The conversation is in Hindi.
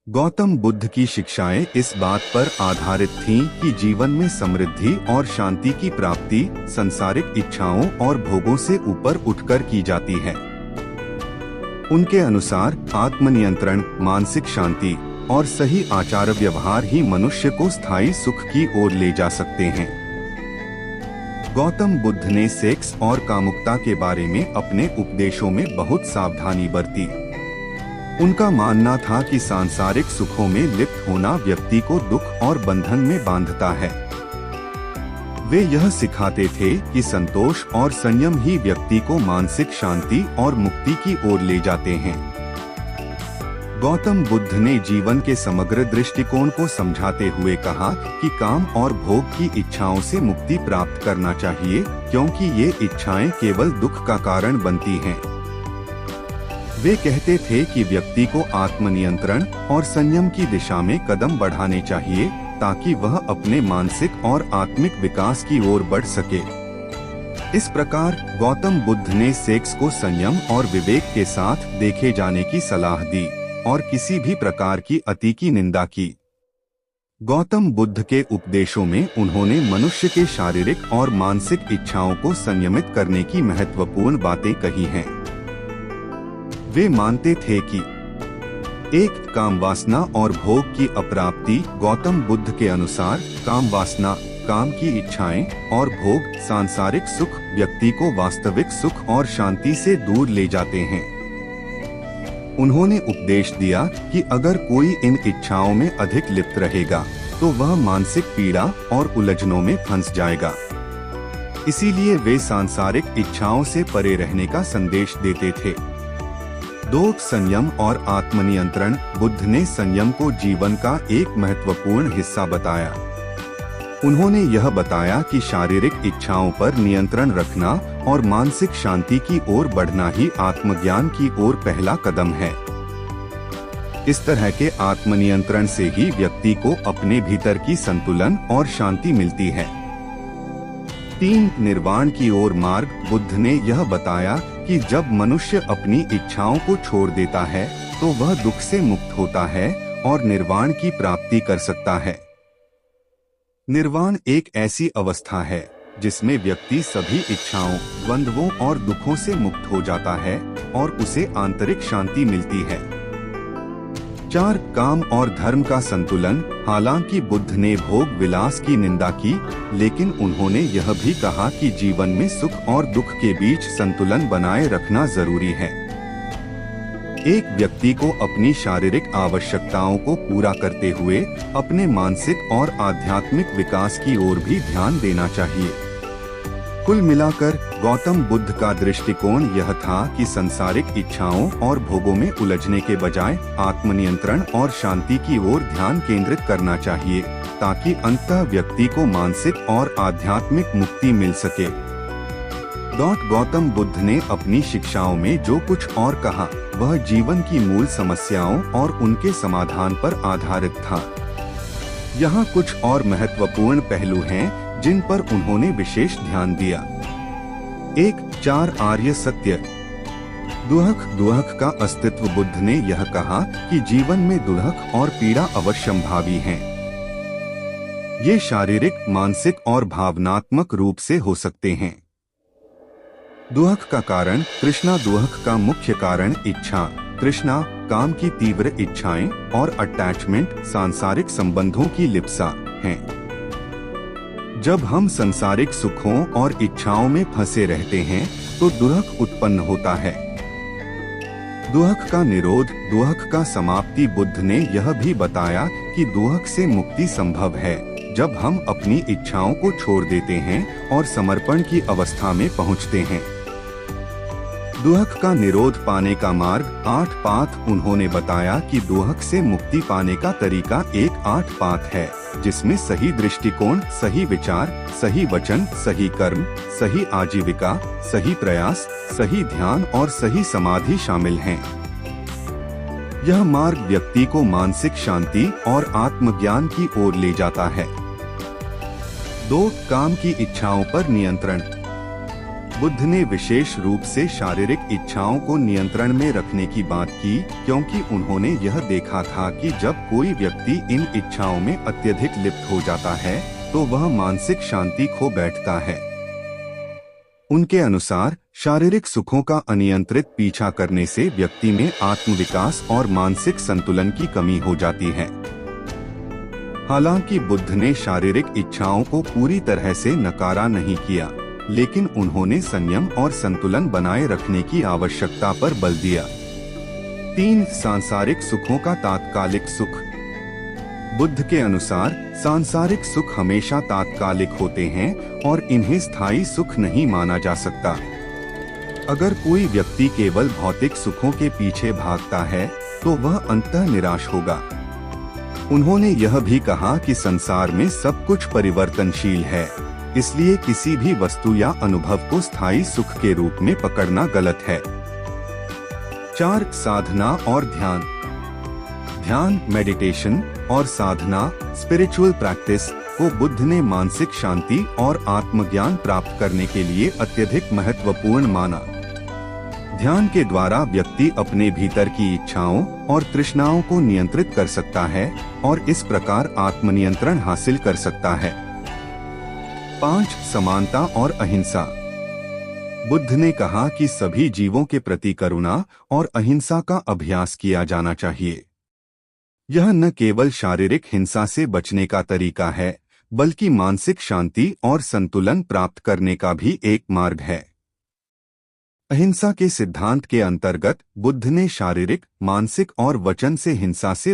गौतम बुद्ध की शिक्षाएं इस बात पर आधारित थीं कि जीवन में समृद्धि और शांति की प्राप्ति सांसारिक इच्छाओं और भोगों से ऊपर उठकर की जाती है। उनके अनुसार आत्मनियंत्रण, मानसिक शांति और सही आचार व्यवहार ही मनुष्य को स्थायी सुख की ओर ले जा सकते हैं। गौतम बुद्ध ने सेक्स और कामुकता के बारे में अपने उपदेशों में बहुत सावधानी बरती। उनका मानना था कि सांसारिक सुखों में लिप्त होना व्यक्ति को दुख और बंधन में बांधता है। वे यह सिखाते थे कि संतोष और संयम ही व्यक्ति को मानसिक शांति और मुक्ति की ओर ले जाते हैं। गौतम बुद्ध ने जीवन के समग्र दृष्टिकोण को समझाते हुए कहा कि काम और भोग की इच्छाओं से मुक्ति प्राप्त करना चाहिए, क्योंकि ये इच्छाएं केवल दुख का कारण बनती हैं। वे कहते थे कि व्यक्ति को आत्मनियंत्रण और संयम की दिशा में कदम बढ़ाने चाहिए ताकि वह अपने मानसिक और आत्मिक विकास की ओर बढ़ सके। इस प्रकार गौतम बुद्ध ने सेक्स को संयम और विवेक के साथ देखे जाने की सलाह दी और किसी भी प्रकार की अति की निंदा की। गौतम बुद्ध के उपदेशों में उन्होंने मनुष्य के शारीरिक और मानसिक इच्छाओं को संयमित करने की महत्वपूर्ण बातें कही हैं। वे मानते थे कि एक, काम वासना और भोग की अप्राप्ति। गौतम बुद्ध के अनुसार काम वासना, काम की इच्छाएं और भोग, सांसारिक सुख व्यक्ति को वास्तविक सुख और शांति से दूर ले जाते हैं। उन्होंने उपदेश दिया कि अगर कोई इन इच्छाओं में अधिक लिप्त रहेगा तो वह मानसिक पीड़ा और उलझनों में फंस जाएगा। इसीलिए वे सांसारिक इच्छाओं से परे रहने का संदेश देते थे। 2, संयम और आत्मनियंत्रण। बुद्ध ने संयम को जीवन का एक महत्वपूर्ण हिस्सा बताया। उन्होंने यह बताया कि शारीरिक इच्छाओं पर नियंत्रण रखना और मानसिक शांति की ओर बढ़ना ही आत्मज्ञान की ओर पहला कदम है। इस तरह के आत्मनियंत्रण से ही व्यक्ति को अपने भीतर की संतुलन और शांति मिलती है। 3, निर्वाण की ओर मार्ग। बुद्ध ने यह बताया कि जब मनुष्य अपनी इच्छाओं को छोड़ देता है तो वह दुख से मुक्त होता है और निर्वाण की प्राप्ति कर सकता है। निर्वाण एक ऐसी अवस्था है जिसमें व्यक्ति सभी इच्छाओं, द्वंद्वों और दुखों से मुक्त हो जाता है और उसे आंतरिक शांति मिलती है। 4, काम और धर्म का संतुलन। हालांकि बुद्ध ने भोग विलास की निंदा की, लेकिन उन्होंने यह भी कहा कि जीवन में सुख और दुख के बीच संतुलन बनाए रखना जरूरी है। एक व्यक्ति को अपनी शारीरिक आवश्यकताओं को पूरा करते हुए अपने मानसिक और आध्यात्मिक विकास की ओर भी ध्यान देना चाहिए। कुल मिलाकर गौतम बुद्ध का दृष्टिकोण यह था कि सांसारिक इच्छाओं और भोगों में उलझने के बजाय आत्मनियंत्रण और शांति की ओर ध्यान केंद्रित करना चाहिए, ताकि अंततः व्यक्ति को मानसिक और आध्यात्मिक मुक्ति मिल सके। गौतम बुद्ध ने अपनी शिक्षाओं में जो कुछ और कहा वह जीवन की मूल समस्याओं और उनके समाधान पर आधारित था। यहाँ कुछ और महत्वपूर्ण पहलू हैं जिन पर उन्होंने विशेष ध्यान दिया। 1, 4 आर्य सत्य। दुहक का अस्तित्व। बुद्ध ने यह कहा कि जीवन में दुहक और पीड़ा अवश्यंभावी हैं। ये शारीरिक, मानसिक और भावनात्मक रूप से हो सकते हैं। दुहक का कारण तृष्णा। दुहक का मुख्य कारण इच्छा, तृष्णा, काम की तीव्र इच्छाएं और अटैचमेंट, सांसारिक संबंधों की लिप्सा हैं। जब हम सांसारिक सुखों और इच्छाओं में फंसे रहते हैं तो दुहक उत्पन्न होता है। दुहक का निरोध, दुहक का समाप्ति। बुद्ध ने यह भी बताया कि दुहक से मुक्ति संभव है जब हम अपनी इच्छाओं को छोड़ देते हैं और समर्पण की अवस्था में पहुंचते हैं। दुहक का निरोध पाने का मार्ग। 8 पाथ। उन्होंने बताया कि दुहक से मुक्ति पाने का तरीका एक 8 पाथ है, जिसमें सही दृष्टिकोण, सही विचार, सही वचन, सही कर्म, सही आजीविका, सही प्रयास, सही ध्यान और सही समाधि शामिल हैं। यह मार्ग व्यक्ति को मानसिक शांति और आत्मज्ञान की ओर ले जाता है। 2, काम की इच्छाओं पर नियंत्रण। बुद्ध ने विशेष रूप से शारीरिक इच्छाओं को नियंत्रण में रखने की बात की, क्योंकि उन्होंने यह देखा था कि जब कोई व्यक्ति इन इच्छाओं में अत्यधिक लिप्त हो जाता है तो वह मानसिक शांति खो बैठता है। उनके अनुसार शारीरिक सुखों का अनियंत्रित पीछा करने से व्यक्ति में आत्मविकास और मानसिक संतुलन की कमी हो जाती है। हालांकि बुद्ध ने शारीरिक इच्छाओं को पूरी तरह से नकारा नहीं किया, लेकिन उन्होंने संयम और संतुलन बनाए रखने की आवश्यकता पर बल दिया। 3 सांसारिक सुखों का तात्कालिक सुख। बुद्ध के अनुसार सांसारिक सुख हमेशा तात्कालिक होते हैं और इन्हें स्थायी सुख नहीं माना जा सकता। अगर कोई व्यक्ति केवल भौतिक सुखों के पीछे भागता है तो वह अंततः निराश होगा। उन्होंने यह भी कहा कि संसार में सब कुछ परिवर्तनशील है, इसलिए किसी भी वस्तु या अनुभव को स्थायी सुख के रूप में पकड़ना गलत है। 4 साधना और ध्यान। ध्यान, मेडिटेशन और साधना, स्पिरिचुअल प्रैक्टिस को बुद्ध ने मानसिक शांति और आत्मज्ञान प्राप्त करने के लिए अत्यधिक महत्वपूर्ण माना। ध्यान के द्वारा व्यक्ति अपने भीतर की इच्छाओं और तृष्णाओं को नियंत्रित कर सकता है और इस प्रकार आत्मनियंत्रण हासिल कर सकता है। 5 समानता और अहिंसा। बुद्ध ने कहा कि सभी जीवों के प्रति करुणा और अहिंसा का अभ्यास किया जाना चाहिए। यह न केवल शारीरिक हिंसा से बचने का तरीका है, बल्कि मानसिक शांति और संतुलन प्राप्त करने का भी एक मार्ग है। अहिंसा के सिद्धांत के अंतर्गत बुद्ध ने शारीरिक, मानसिक और वचन से हिंसा से